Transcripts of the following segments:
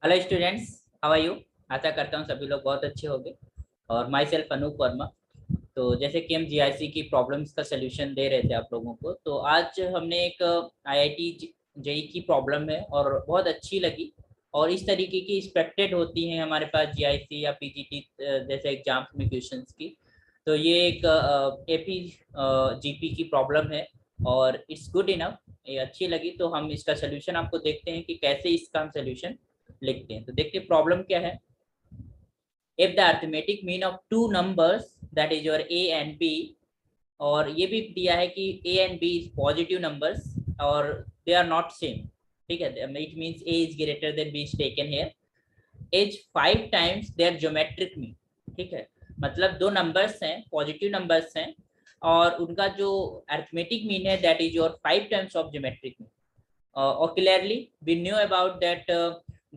Hello students, how are you. आशा करता हूँ सभी लोग बहुत अच्छे होंगे। और माई सेल्फ अनूप वर्मा। तो जैसे कि हम जीआईसी की प्रॉब्लम्स का सलूशन दे रहे थे आप लोगों को, तो आज हमने एक आईआईटी जेई की प्रॉब्लम है और बहुत अच्छी लगी। और इस तरीके की एक्सपेक्टेड होती हैं हमारे पास जीआईसी या पीजीटी जैसे एग्जाम्स में क्वेश्चंस की। तो ये एक एपी जीपी की प्रॉब्लम है और इट्स गुड इनफ। ये अच्छी लगी तो हम इसका सलूशन आपको देखते हैं कि कैसे इसका हम सलूशन लिखते हैं। तो देखते हैं प्रॉब्लम क्या है। If the arithmetic mean of two numbers that is your A and B, और ये भी दिया है कि A and B is positive numbers और दे आर नॉट सेम। ठीक है, it means A is greater than B is taken here is 5 times their geometric mean. ठीक है, मतलब दो नंबर्स हैं, पॉजिटिव नंबर्स हैं, और उनका जो अर्थमेटिक मीन है that is your 5 times of geometric mean. Or clearly we knew about that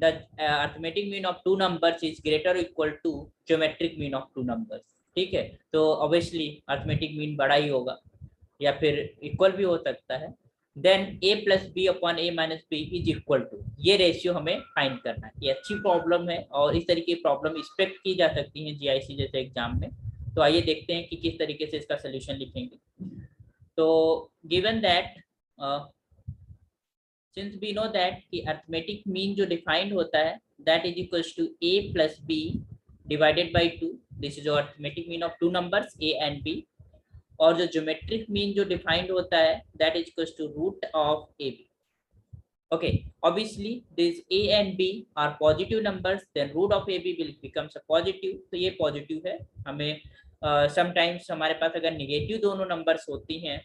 the arithmetic mean of two numbers is greater or equal to geometric mean of two numbers। ठीक है, तो obviously arithmetic mean बड़ा ही होगा या फिर equal भी हो सकता है। Then a plus B upon a minus B is equal to, ये रेशियो हमें फाइंड करना है। ये अच्छी प्रॉब्लम है और इस तरीके की प्रॉब्लम एक्सपेक्ट की जा सकती है जीआईसी जैसे एग्जाम में। तो आइए देखते हैं कि किस तरीके से इसका सोल्यूशन लिखेंगे। तो given that since we know that कि arithmetic mean जो defined होता है that is equals to a plus b divided by 2। this is your arithmetic mean of two numbers a and b। और जो geometric mean जो defined होता है that is equals to root of ab। okay, obviously this a and b are positive numbers, then root of ab will becomes a positive। तो ये positive है। हमें sometimes हमारे पास अगर negative दोनों numbers होती हैं,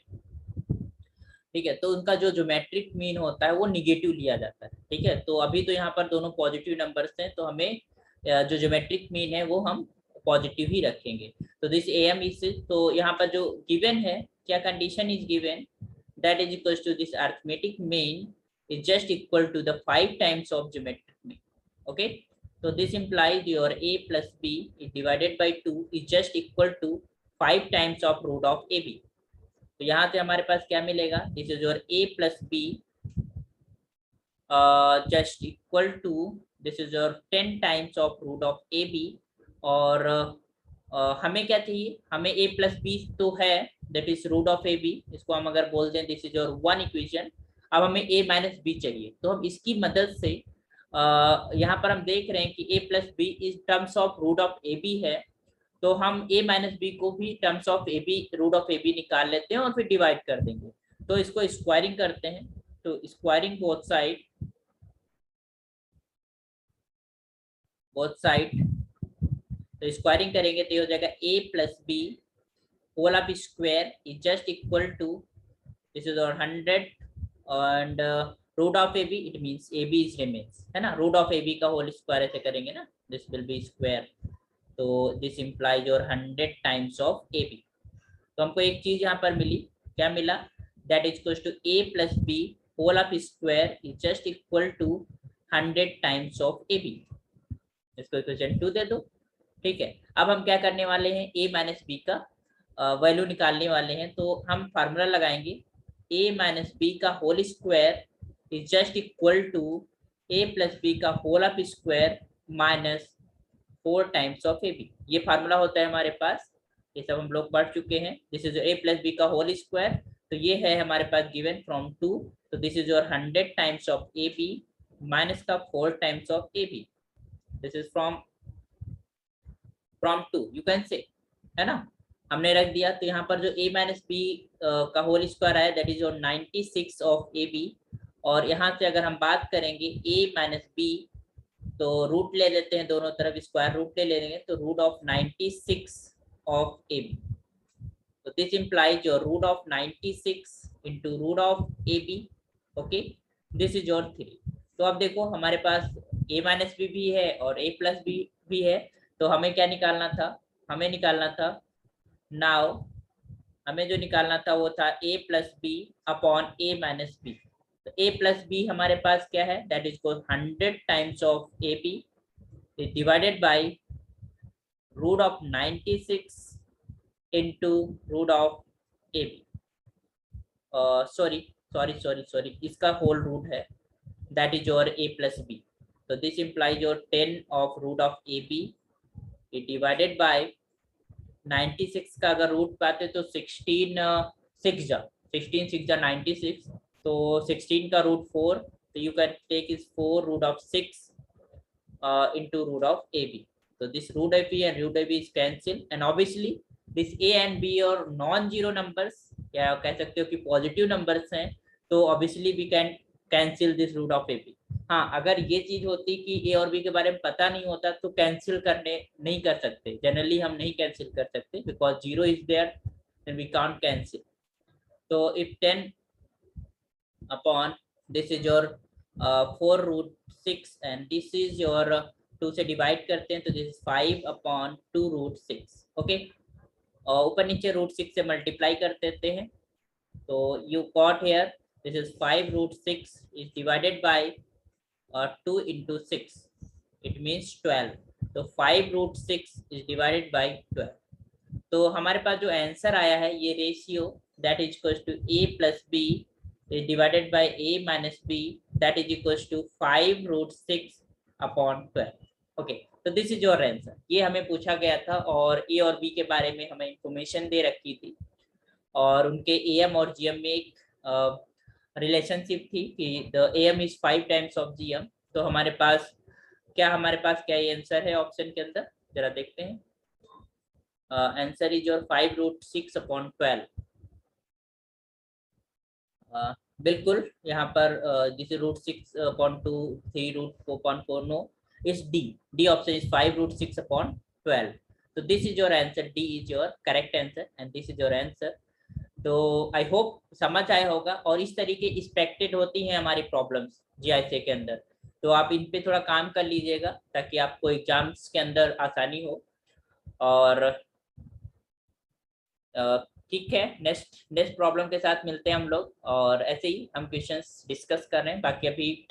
ठीक है, तो उनका जो ज्योमेट्रिक मीन होता है वो निगेटिव लिया जाता है। ठीक है, तो अभी तो यहाँ पर दोनों पॉजिटिव नंबर्स हैं तो हमें जो ज्योमेट्रिक मीन है वो हम पॉजिटिव ही रखेंगे। तो दिस एम इज, तो यहाँ पर जो गिवन है, क्या condition is given, that is equal to this arithmetic mean is just equal to the 5 times of geometric mean। okay, so this implies your a plus b is divided by 2 is just equal to 5 times of root of ab। तो यहाँ से हमारे पास क्या मिलेगा, this is your a plus B just equal to, this is your 10 times of root of A B. और हमें क्या चाहिए, हमें a प्लस बी तो है, that is root of A B. इसको हम अगर बोल दें this is your one equation. अब हमें a माइनस बी चाहिए, तो हम इसकी मदद से यहाँ पर हम देख रहे हैं कि a plus B is terms of root of A B है, तो हम a माइनस बी को भी terms of A B, root of A B निकाल लेते हैं और फिर डिवाइड कर देंगे। तो इसको स्क्वायरिंग करते हैं, तो स्क्वायरिंग बोथ साइड, तो स्क्वायरिंग करेंगे तो ये हो जाएगा a plus B whole of square is just equal to, this is और 100 and root of A B, it means A B is remains, है ना। रूट ऑफ ए बी का होल स्क्वायर ऐसे करेंगे ना, दिस विल बी स्क्वायर, तो this implies your 100 times of A B. तो हमको एक चीज यहाँ पर मिली, क्या मिला, that is equal to a plus B whole of square is just equal to 100 times of A B. इसको इक्वेशन 2 दे दो। ठीक है, अब हम क्या करने वाले हैं, a माइनस बी का वैल्यू निकालने वाले हैं। तो हम फार्मूला लगाएंगे, a माइनस बी का whole square is just equal to a plus B का whole of square minus 4 times of A B. ये फार्मूला होता है हमारे पास, ये सब हम लोग पढ़ चुके हैं। This is a plus B का होल स्क्वायर, तो ये है हमारे पास गिवन फ्रॉम 2, तो this is your 100 times of A B minus का 4 times of A B, this is from 2 you can say, है ना। हमने रख दिया, तो यहाँ पर जो a माइनस बी का होल स्क्वायर है that is your 96 of A B. और यहाँ से अगर हम बात करेंगे a माइनस बी, तो रूट ले लेते हैं, दोनों तरफ स्क्वायर रूट ले लेंगे, तो root of 96 of A B. तो this implies your root of 96 into root of A B. Okay, this is your 3। तो अब देखो हमारे पास a माइनस बी भी है और a प्लस बी भी है, तो हमें क्या निकालना था, हमें निकालना था नाउ, हमें जो निकालना था वो था a plus B upon a minus B. तो a प्लस बी हमारे पास क्या है, दैट इज को 100 times of A B divided by root of 96 into root of ab, sorry, इसका होल रूट है, that is your a plus B. तो this implies your 10 of root of AB it divided by 96 का अगर root पाते तो 16 जा 96, तो 16 का रूट 4, तो you can take is 4 root of 6 into root of AB. So this root of AB and root of AB is cancelled, and obviously this A and B are non-zero numbers, या कह सकते हो कि positive numbers हैं, तो obviously we can cancel this root of AB. हाँ, अगर ये चीज होती कि A और B के बारे में पता नहीं होता तो कैंसिल करने नहीं कर सकते, जनरली हम नहीं कैंसिल कर सकते because zero is there, then we can't cancel. So if 10 upon this is your 4 root 6 and this is your 2 से डिवाइड करते हैं तो this is 5 upon 2 root 6. Okay, और ऊपर नीचे रूट 6 से मल्टीप्लाई कर देते हैं, तो you got here this is 5 root 6 is divided by 2 into 6, it means 12. तो 5 रूट 6 इज डिवाइडेड बाय 12. तो हमारे पास जो आंसर आया है ये ratio that is equals to a plus b is divided by a minus b that is equals to 5 root 6 upon 12. Okay, तो this is your answer. ये हमें पूछा गया था और a और b के बारे में हमें इंफॉर्मेशन दे रखी थी और उनके am और gm में एक रिलेशनशिप थी कि the am is 5 times of gm. तो हमारे पास क्या ये आंसर है ऑप्शन के अंदर, जरा देखते हैं. Answer is your 5 root 6 upon 12. बिल्कुल यहाँ पर जिसे root 6 upon 2 3 root 4.4 no is D option is 5 root 6 upon 12. तो this is your answer, D is your correct answer and this is your answer. तो आई होप समझ आया होगा और इस तरीके एक्सपेक्टेड होती हैं हमारी प्रॉब्लम्स जीआईसी के अंदर, तो आप इन पे थोड़ा काम कर लीजिएगा ताकि आपको एग्जाम्स के अंदर आसानी हो. और ठीक है, नेक्स्ट प्रॉब्लम के साथ मिलते हैं हम लोग और ऐसे ही हम क्वेश्चंस डिस्कस कर रहे हैं. बाकी अभी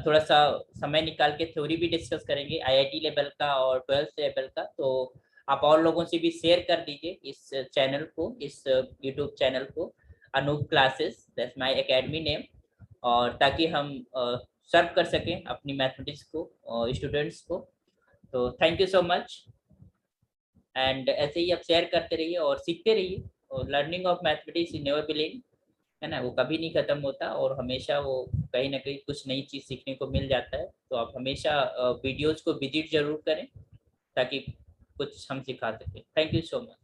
थोड़ा सा समय निकाल के थ्योरी भी डिस्कस करेंगे आईआईटी लेवल का और 12th लेवल का. तो आप और लोगों से भी शेयर कर दीजिए इस चैनल को, इस यूट्यूब चैनल को, Anoop classes, that's my academy name, और ताकि हम सर्व कर सकें अपनी मैथमेटिक्स को स्टूडेंट्स को. तो thank you so much and ऐसे ही आप शेयर करते रहिए और सीखते रहिए. और learning of mathematics is never be and, है ना, वो कभी नहीं खत्म होता और हमेशा वो कहीं ना कहीं कुछ नई चीज सीखने को मिल जाता है. तो आप हमेशा वीडियोज को विजिट जरूर करें ताकि कुछ हम सिखा सकें. Thank you so much.